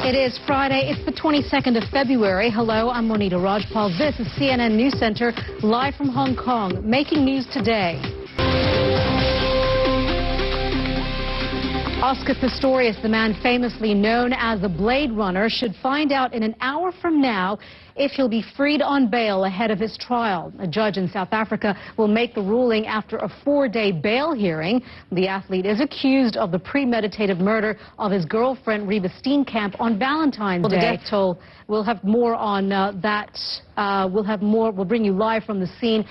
It is Friday. It's the 22nd of February. Hello, I'm Monita Rajpal. This is CNN News Center, live from Hong Kong. Making news today. Oscar Pistrius, the man famously known as the Blade Runner, should find out in an hour from now if he'll be freed on bail ahead of his trial. A judge in South Africa will make the ruling after a 4-day bail hearing. The athlete is accused of the premeditated murder of his girlfriend Reba Steenkamp on Valentine's Day. The death toll. We'll have more on that. We'll bring you live from the scene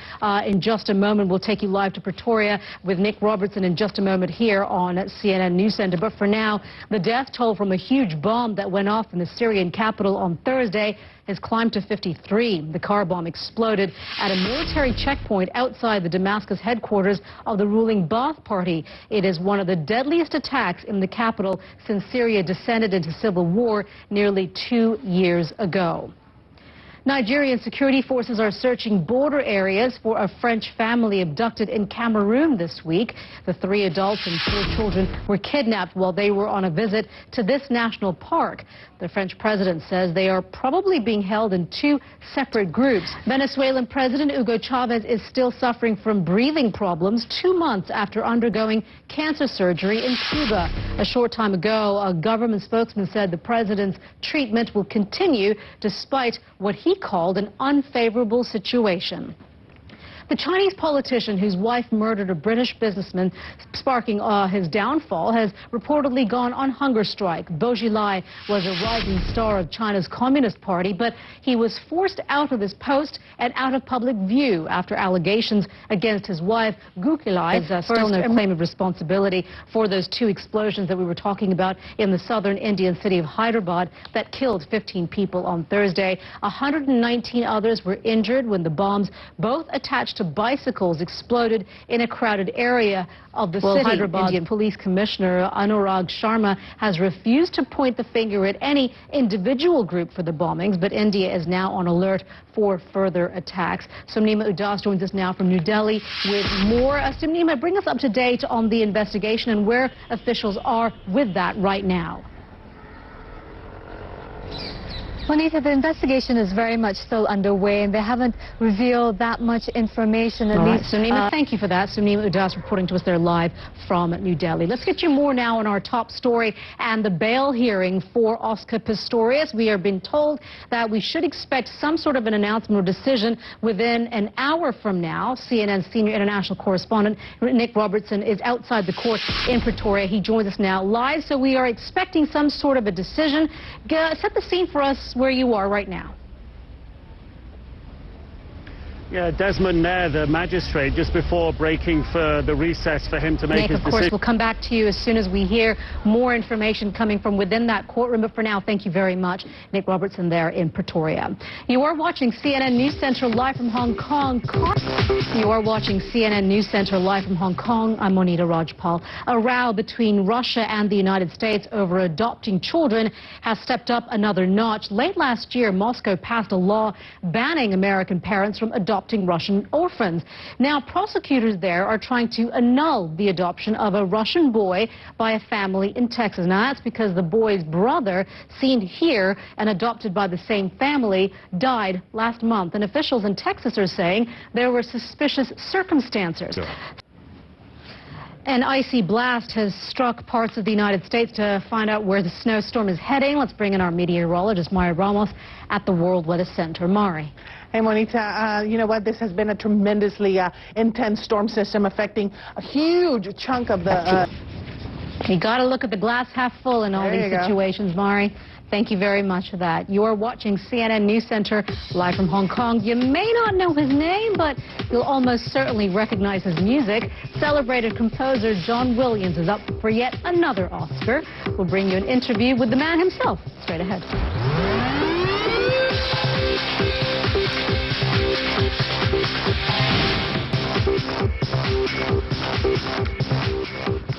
in just a moment. We'll take you live to Pretoria with Nick Robertson in just a moment here on CNN News Center. But for now, the death toll from a huge bomb that went off in the Syrian capital on Thursday has climbed to 53. The car bomb exploded at a military checkpoint outside the Damascus headquarters of the ruling Ba'ath Party. It is one of the deadliest attacks in the capital since Syria descended into civil war nearly 2 years ago. Nigerian security forces are searching border areas for a French family abducted in Cameroon this week. The 3 adults and 4 children were kidnapped while they were on a visit to this national park. The French president says they are probably being held in 2 separate groups. Venezuelan President Hugo Chavez is still suffering from breathing problems 2 months after undergoing cancer surgery in Cuba. A short time ago, a government spokesman said the president's treatment will continue despite what he called an unfavorable situation. The Chinese politician whose wife murdered a British businessman, sparking his downfall, has reportedly gone on hunger strike. Bo Xilai was a rising star of China's Communist Party, but he was forced out of his post and out of public view after allegations against his wife, Gu Xilai. Still no claim of responsibility for those 2 explosions that we were talking about in the southern Indian city of Hyderabad that killed 15 people on Thursday. 119 others were injured when the bombs, both attached to bicycles, exploded in a crowded area of the city. Hyderabad Indian Police Commissioner Anurag Sharma has refused to point the finger at any individual group for the bombings, but India is now on alert for further attacks. Sumnima Udas joins us now from New Delhi with more. Sumnima, bring us up to date on the investigation and where officials are with that right now. Monita, the investigation is very much still underway, and they haven't revealed that much information. At least, Sumnima, thank you for that. Sumnima Udas reporting to us there live from New Delhi. Let's get you more now on our top story and the bail hearing for Oscar Pistrius. We are being told that we should expect some sort of an announcement or decision within an hour from now. CNN's senior international correspondent Nick Robertson is outside the court in Pretoria. He joins us now live, so we are expecting some sort of a decision. Set the scene for us where you are right now. Yeah, Desmond Nair, the magistrate, just before breaking for the recess for him to make his decision. Of course, we'll come back to you as soon as we hear more information coming from within that courtroom. But for now, thank you very much, Nick Robertson there in Pretoria. You are watching CNN News Center live from Hong Kong. You are watching CNN News Center live from Hong Kong. I'm Monita Rajpal. A row between Russia and the United States over adopting children has stepped up another notch. Late last year, Moscow passed a law banning American parents from adopting Russian orphans. Now, prosecutors there are trying to annul the adoption of a Russian boy by a family in Texas. Now, that's because the boy's brother, seen here and adopted by the same family, died last month. And officials in Texas are saying there were suspicious circumstances. Sure. An icy blast has struck parts of the United States. To find out where the snowstorm is heading, let's bring in our meteorologist, Mari Ramos, at the World Weather Center. Mari. Hey, Monita, you know what? This has been a tremendously intense storm system affecting a huge chunk of the... You got to look at the glass half full in all these situations, Mari. Thank you very much for that. You're watching CNN News Center live from Hong Kong. You may not know his name, but you'll almost certainly recognize his music. Celebrated composer John Williams is up for yet another Oscar. We'll bring you an interview with the man himself straight ahead.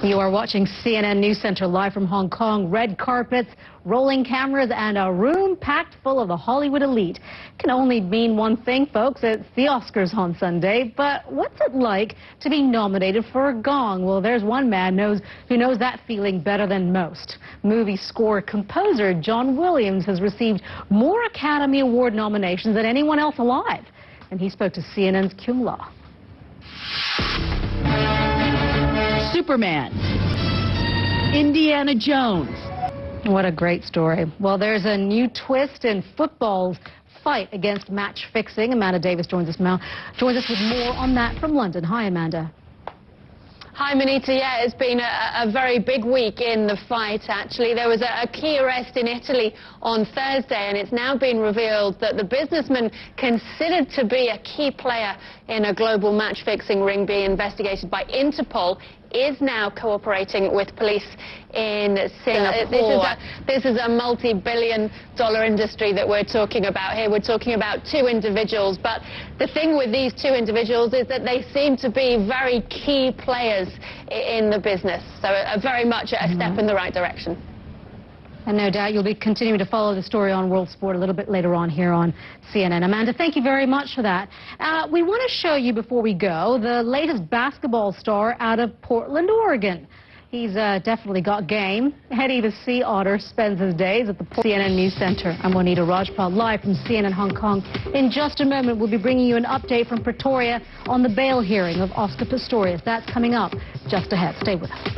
You are watching CNN News Center live from Hong Kong. Red carpets, rolling cameras, and a room packed full of the Hollywood elite. Can only mean one thing, folks. It's the Oscars on Sunday. But what's it like to be nominated for a gong? Well, there's one man who knows that feeling better than most. movie score composer John Williams has received more Academy Award nominations than anyone else alive. And he spoke to CNN's Kyung La. Superman, Indiana Jones. What a great story. Well, there's a new twist in football's fight against match fixing. Amanda Davis joins us with more on that from London. Hi, Amanda. Hi, Monita. Yeah, it's been a very big week in the fight, actually. There was a key arrest in Italy on Thursday, and it's now been revealed that the businessman considered to be a key player in a global match-fixing ring being investigated by Interpol is now cooperating with police in Singapore. This is a multi-billion-dollar industry that we're talking about here. We're talking about two individuals, but the thing with these two individuals is that they seem to be very key players in the business, so very much a step in the right direction. And no doubt you'll be continuing to follow the story on World Sport a little bit later on here on CNN. Amanda, thank you very much for that. We want to show you, before we go, the latest basketball star out of Portland, Oregon. He's definitely got game. Eddie the Sea Otter spends his days at the CNN News Center. I'm Monita Rajpal, live from CNN Hong Kong. In just a moment, we'll be bringing you an update from Pretoria on the bail hearing of Oscar Pistrius. That's coming up just ahead. Stay with us.